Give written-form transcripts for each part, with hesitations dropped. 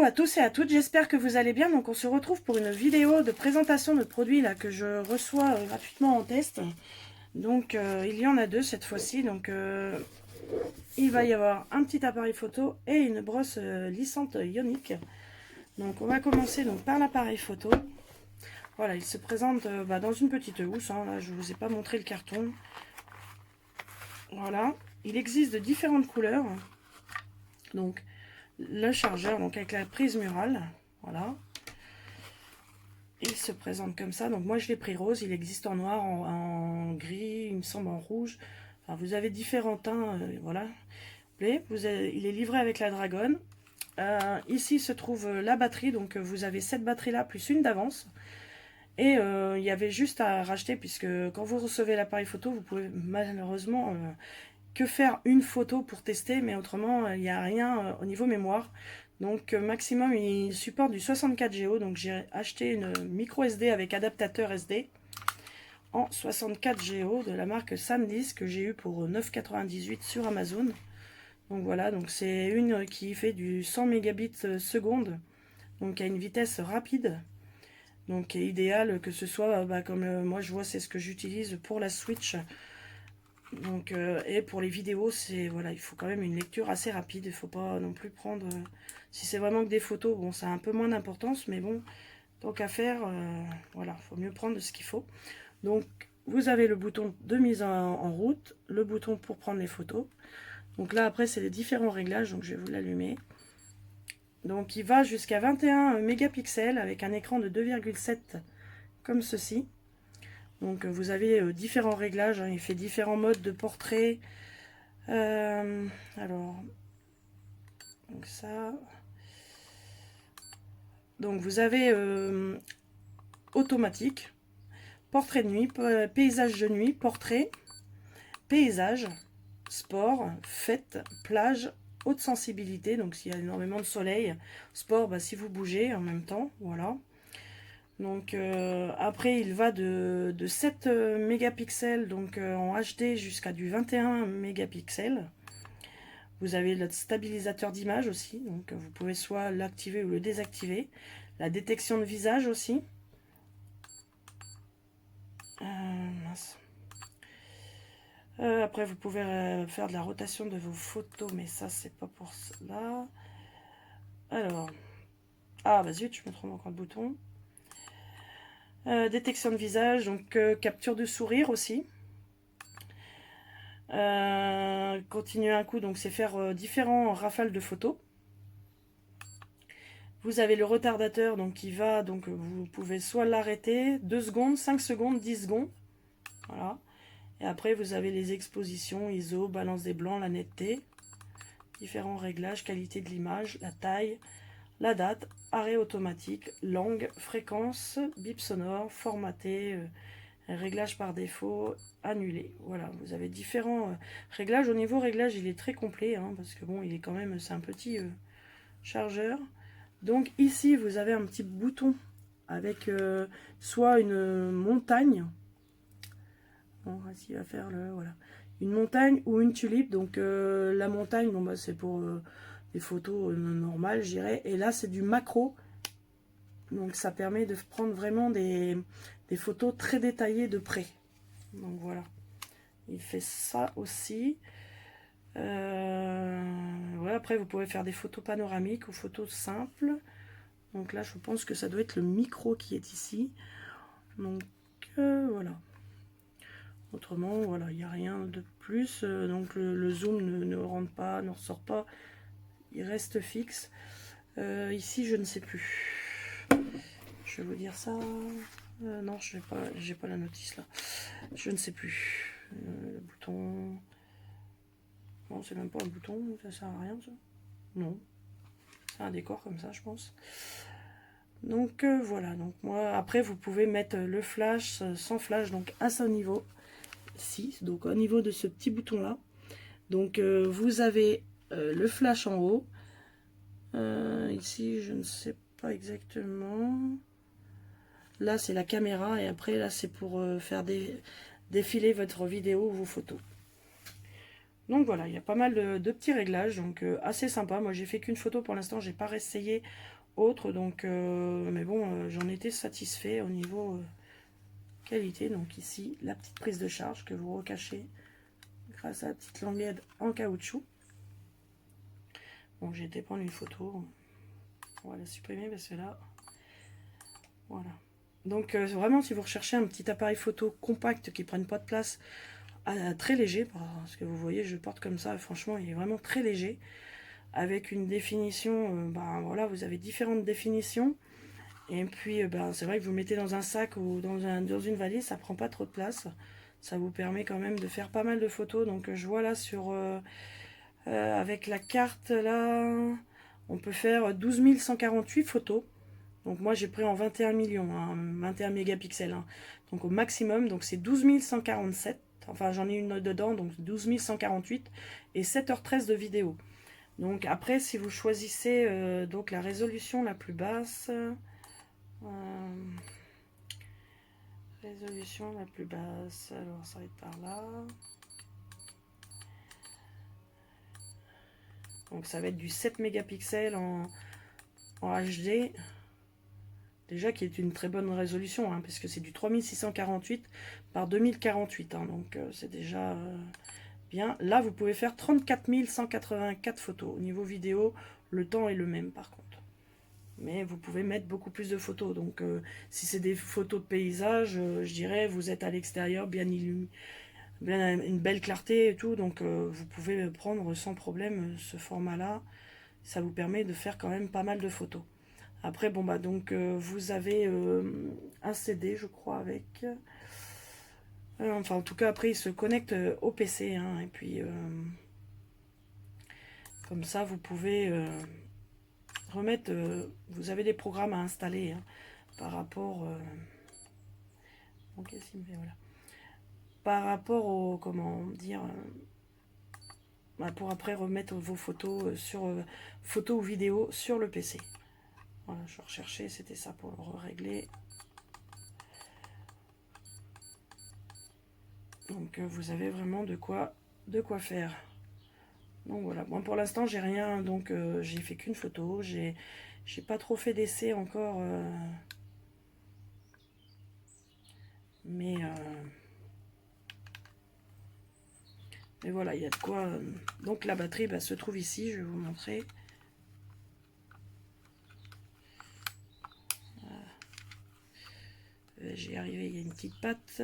à tous et à toutes, j'espère que vous allez bien. Donc on se retrouve pour une vidéo de présentation de produits là que je reçois gratuitement en test. Donc il y en a deux cette fois-ci. Donc il va y avoir un petit appareil photo et une brosse lissante ionique. Donc on va commencer donc par l'appareil photo. Voilà, il se présente dans une petite housse, hein. Là je vous ai pas montré le carton. Voilà, il existe de différentes couleurs. Donc le chargeur, donc avec la prise murale, voilà. Il se présente comme ça. Donc moi je l'ai pris rose, il existe en noir, en gris, il me semble en rouge. Enfin, vous avez différents teints, voilà. Il est livré avec la Dragon. Ici se trouve la batterie, donc vous avez cette batterie là plus une d'avance. Et il y avait juste à racheter, puisque quand vous recevez l'appareil photo, vous pouvez malheureusement que faire une photo pour tester, mais autrement il n'y a rien au niveau mémoire. Donc maximum il supporte du 64 Go, donc j'ai acheté une micro SD avec adaptateur SD en 64 Go de la marque SanDisk que j'ai eu pour 9,98 sur Amazon. Donc voilà, donc c'est une qui fait du 100 mégabits seconde, donc à une vitesse rapide, donc est idéal que ce soit comme moi je vois, c'est ce que j'utilise pour la Switch. Donc et pour les vidéos, c'est voilà, il faut quand même une lecture assez rapide. Il faut pas non plus prendre si c'est vraiment que des photos, bon, ça a un peu moins d'importance, mais bon, tant qu'à faire, voilà, faut mieux prendre ce qu'il faut. Donc vous avez le bouton de mise en route, le bouton pour prendre les photos. Donc là après c'est les différents réglages, donc je vais vous l'allumer. Donc il va jusqu'à 21 mégapixels avec un écran de 2,7 comme ceci. Donc vous avez différents réglages, hein, il fait différents modes de portrait. Alors, donc ça. Donc vous avez automatique, portrait de nuit, paysage de nuit, portrait, paysage, sport, fête, plage, haute sensibilité. Donc s'il y a énormément de soleil, sport, si vous bougez en même temps, voilà. Donc après il va de 7 mégapixels donc en HD jusqu'à du 21 mégapixels. Vous avez le stabilisateur d'image aussi, donc vous pouvez soit l'activer ou le désactiver. La détection de visage aussi. Mince. Après vous pouvez faire de la rotation de vos photos, mais ça c'est pas pour cela. Alors, zut, je me trompe encore de bouton. Détection de visage, donc capture de sourire aussi. Continuer un coup, donc c'est faire différents rafales de photos. Vous avez le retardateur donc qui va, donc vous pouvez soit l'arrêter 2 secondes, 5 secondes, 10 secondes. Voilà. Et après vous avez les expositions, ISO, balance des blancs, la netteté, différents réglages, qualité de l'image, la taille, la date, arrêt automatique, langue, fréquence, bip sonore, formaté, réglage par défaut, annulé. Voilà, vous avez différents réglages. Au niveau réglage, il est très complet, hein, parce que bon, il est quand même, c'est un petit chargeur. Donc ici, vous avez un petit bouton avec soit une montagne. Bon, ici, il va faire le voilà, une montagne ou une tulipe. Donc la montagne, bon c'est pour des photos normales, je dirais. Et là, c'est du macro. Donc ça permet de prendre vraiment des photos très détaillées de près. Donc voilà, il fait ça aussi. Ouais, après vous pouvez faire des photos panoramiques ou photos simples. Donc là je pense que ça doit être le micro qui est ici. Donc voilà. Autrement voilà, il n'y a rien de plus. Donc le zoom ne rentre pas, ne ressort pas. Il reste fixe. Ici je ne sais plus. Je vais vous dire ça. Non, je n'ai pas la notice là. Je ne sais plus. Le bouton. Non, c'est même pas un bouton, ça sert à rien ça. Non. C'est un décor comme ça, je pense. Donc voilà. Donc moi, après, vous pouvez mettre le flash sans flash, donc à ce niveau. Ici, donc au niveau de ce petit bouton là. Donc vous avez le flash en haut. Ici, je ne sais pas exactement. Là, c'est la caméra et après, là, c'est pour faire défiler votre vidéo ou vos photos. Donc voilà, il y a pas mal de petits réglages, donc assez sympa. Moi, j'ai fait qu'une photo pour l'instant, j'ai pas réessayé autre, donc mais bon, j'en étais satisfait au niveau qualité. Donc ici, la petite prise de charge que vous recachez grâce à la petite languette en caoutchouc. Bon, j'ai été prendre une photo, on va la supprimer parce que là, voilà. Donc vraiment, si vous recherchez un petit appareil photo compact qui ne prenne pas de place, très léger, parce que vous voyez, je porte comme ça, franchement, il est vraiment très léger, avec une définition, ben voilà, vous avez différentes définitions, et puis ben, c'est vrai que vous le mettez dans un sac ou dans une valise, ça prend pas trop de place, ça vous permet quand même de faire pas mal de photos. Donc je vois là sur avec la carte là, on peut faire 12 148 photos. Donc moi j'ai pris en 21 millions, hein, 21 mégapixels, hein. Donc au maximum, donc c'est 12 147. Enfin j'en ai une dedans, donc 12 148 et 7h13 de vidéo. Donc après, si vous choisissez donc la résolution la plus basse, résolution la plus basse, alors ça va être par là. Donc ça va être du 7 mégapixels en HD. Déjà qui est une très bonne résolution, hein, parce que c'est du 3648 par 2048. Hein, donc c'est déjà bien. Là, vous pouvez faire 34 184 photos. Au niveau vidéo, le temps est le même par contre. Mais vous pouvez mettre beaucoup plus de photos. Donc si c'est des photos de paysage, je dirais vous êtes à l'extérieur, bien illuminé, bien une belle clarté et tout. Donc vous pouvez prendre sans problème ce format-là. Ça vous permet de faire quand même pas mal de photos. Après, bon bah donc vous avez un CD, je crois, avec. Enfin, en tout cas, après, il se connecte au PC, hein, et puis comme ça, vous pouvez remettre. Vous avez des programmes à installer, hein, par rapport. Ok, voilà. Par rapport au, comment dire, bah, pour après remettre vos photos sur photos ou vidéos sur le PC. Voilà, je recherchais, c'était ça pour le régler. Donc vous avez vraiment de quoi faire. Donc voilà, bon, pour l'instant j'ai rien, donc j'ai fait qu'une photo, j'ai pas trop fait d'essais encore, mais voilà, il y a de quoi. Donc la batterie bah, se trouve ici, je vais vous montrer. J'y arrivé, il y a une petite patte.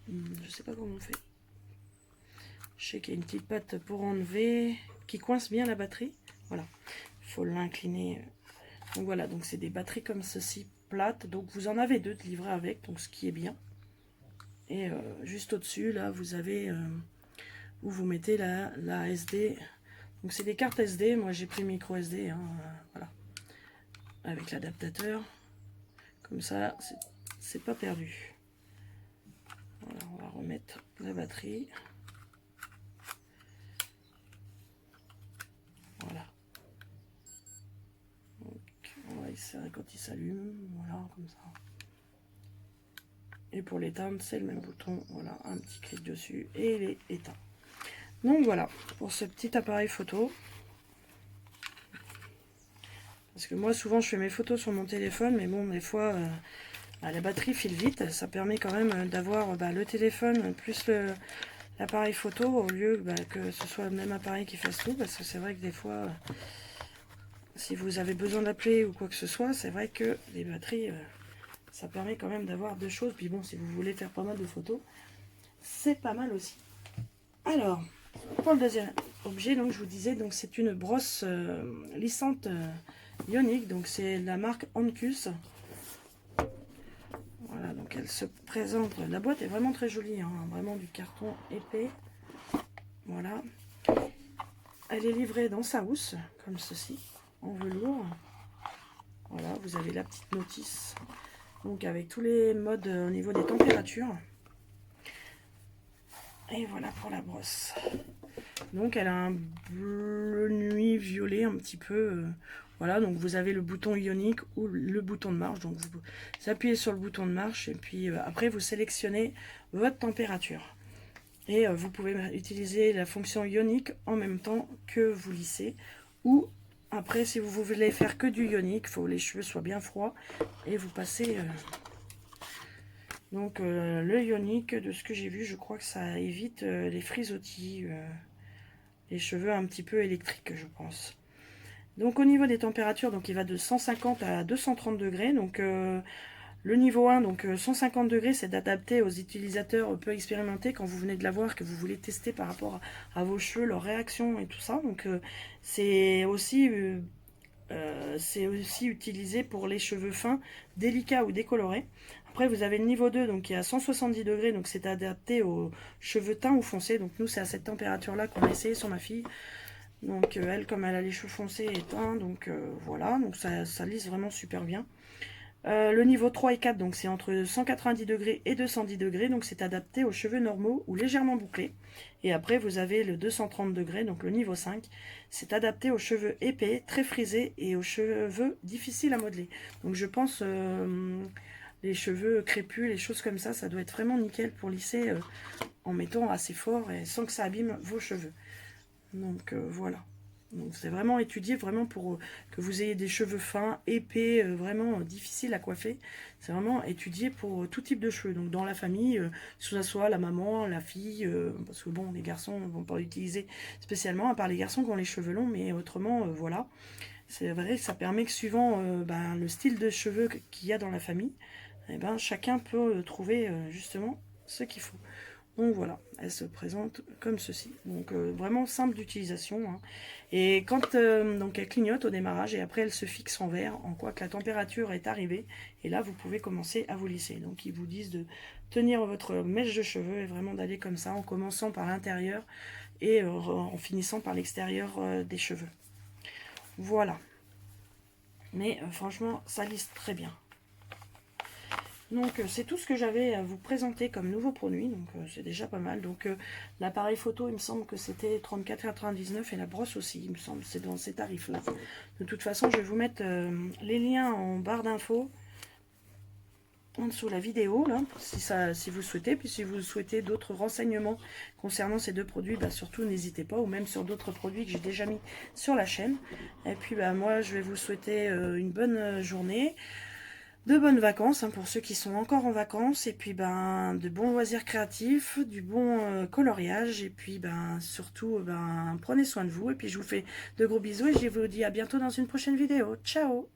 Je sais pas comment on fait. Je sais qu'il y a une petite patte pour enlever, qui coince bien la batterie. Voilà, il faut l'incliner. Donc voilà, donc c'est des batteries comme ceci, plates. Donc vous en avez deux de livrés avec, donc ce qui est bien. Et juste au-dessus, là, vous avez où vous mettez la SD. Donc c'est des cartes SD. Moi j'ai pris micro SD, hein, voilà, avec l'adaptateur. Comme ça, c'est pas perdu. Voilà, on va remettre la batterie. Voilà. Donc, on va essayer quand il s'allume. Voilà, comme ça. Et pour l'éteindre, c'est le même bouton. Voilà, un petit clic dessus et il est éteint. Donc voilà, pour ce petit appareil photo. Parce que moi, souvent, je fais mes photos sur mon téléphone, mais bon, des fois, bah, la batterie file vite. Ça permet quand même d'avoir le téléphone plus l'appareil photo, au lieu que ce soit le même appareil qui fasse tout. Parce que c'est vrai que des fois, si vous avez besoin d'appeler ou quoi que ce soit, c'est vrai que les batteries, ça permet quand même d'avoir deux choses. Puis bon, si vous voulez faire pas mal de photos, c'est pas mal aussi. Alors, pour le deuxième objet, donc je vous disais, donc c'est une brosse lissante ionique, donc c'est la marque Ancus. Voilà, donc elle se présente. La boîte est vraiment très jolie, hein, vraiment du carton épais. Voilà. Elle est livrée dans sa housse, comme ceci, en velours. Voilà, vous avez la petite notice. Donc avec tous les modes au niveau des températures. Et voilà pour la brosse. Donc elle a un bleu nuit violet un petit peu. Voilà, donc vous avez le bouton ionique ou le bouton de marche. Donc vous appuyez sur le bouton de marche et puis après vous sélectionnez votre température. Et vous pouvez utiliser la fonction ionique en même temps que vous lissez Ou après, si vous voulez faire que du ionique, il faut que les cheveux soient bien froids. Et vous passez... Donc le ionique, de ce que j'ai vu, je crois que ça évite les frisottis, les cheveux un petit peu électriques, je pense. Donc au niveau des températures, donc il va de 150 à 230 degrés. Donc le niveau 1, donc 150 degrés, c'est d'adapter aux utilisateurs peu expérimentés quand vous venez de l'avoir, que vous voulez tester par rapport à vos cheveux, leurs réactions et tout ça. Donc c'est aussi utilisé pour les cheveux fins, délicats ou décolorés. Après, vous avez le niveau 2, donc qui est à 170 degrés, donc c'est adapté aux cheveux teints ou foncés. Donc nous, c'est à cette température-là qu'on a essayé sur ma fille. Donc elle, comme elle a les cheveux foncés et teints, donc voilà, donc ça lisse vraiment super bien. Le niveau 3 et 4, donc c'est entre 190 degrés et 210 degrés, donc c'est adapté aux cheveux normaux ou légèrement bouclés. Et après, vous avez le 230 degrés, donc le niveau 5, c'est adapté aux cheveux épais, très frisés et aux cheveux difficiles à modeler. Donc je pense, les cheveux crépus, les choses comme ça doit être vraiment nickel pour lisser en mettant assez fort et sans que ça abîme vos cheveux. Donc voilà. Donc c'est vraiment étudié vraiment pour que vous ayez des cheveux fins, épais, vraiment difficiles à coiffer. C'est vraiment étudié pour tout type de cheveux. Donc dans la famille, que ce soit la maman, la fille, parce que bon, les garçons ne vont pas l'utiliser spécialement, à part les garçons qui ont les cheveux longs, mais autrement, voilà. C'est vrai que ça permet que suivant le style de cheveux qu'il y a dans la famille, eh ben, chacun peut trouver justement ce qu'il faut. Donc voilà, elle se présente comme ceci. Donc vraiment simple d'utilisation. Hein. Et quand donc elle clignote au démarrage et après elle se fixe en vert, en quoi que la température est arrivée. Et là vous pouvez commencer à vous lisser. Donc ils vous disent de tenir votre mèche de cheveux et vraiment d'aller comme ça en commençant par l'intérieur et en finissant par l'extérieur des cheveux. Voilà. Mais franchement ça lisse très bien. Donc c'est tout ce que j'avais à vous présenter comme nouveau produit, donc c'est déjà pas mal. Donc l'appareil photo, il me semble que c'était 34,99 et la brosse aussi, il me semble, c'est dans ces tarifs-là. De toute façon, je vais vous mettre les liens en barre d'infos, en dessous de la vidéo, là, si vous souhaitez. Puis si vous souhaitez d'autres renseignements concernant ces deux produits, bah, surtout n'hésitez pas, ou même sur d'autres produits que j'ai déjà mis sur la chaîne. Et puis bah, moi, je vais vous souhaiter une bonne journée. De bonnes vacances hein, pour ceux qui sont encore en vacances, et puis ben de bons loisirs créatifs, du bon coloriage, et puis ben surtout ben prenez soin de vous, et puis je vous fais de gros bisous et je vous dis à bientôt dans une prochaine vidéo. Ciao!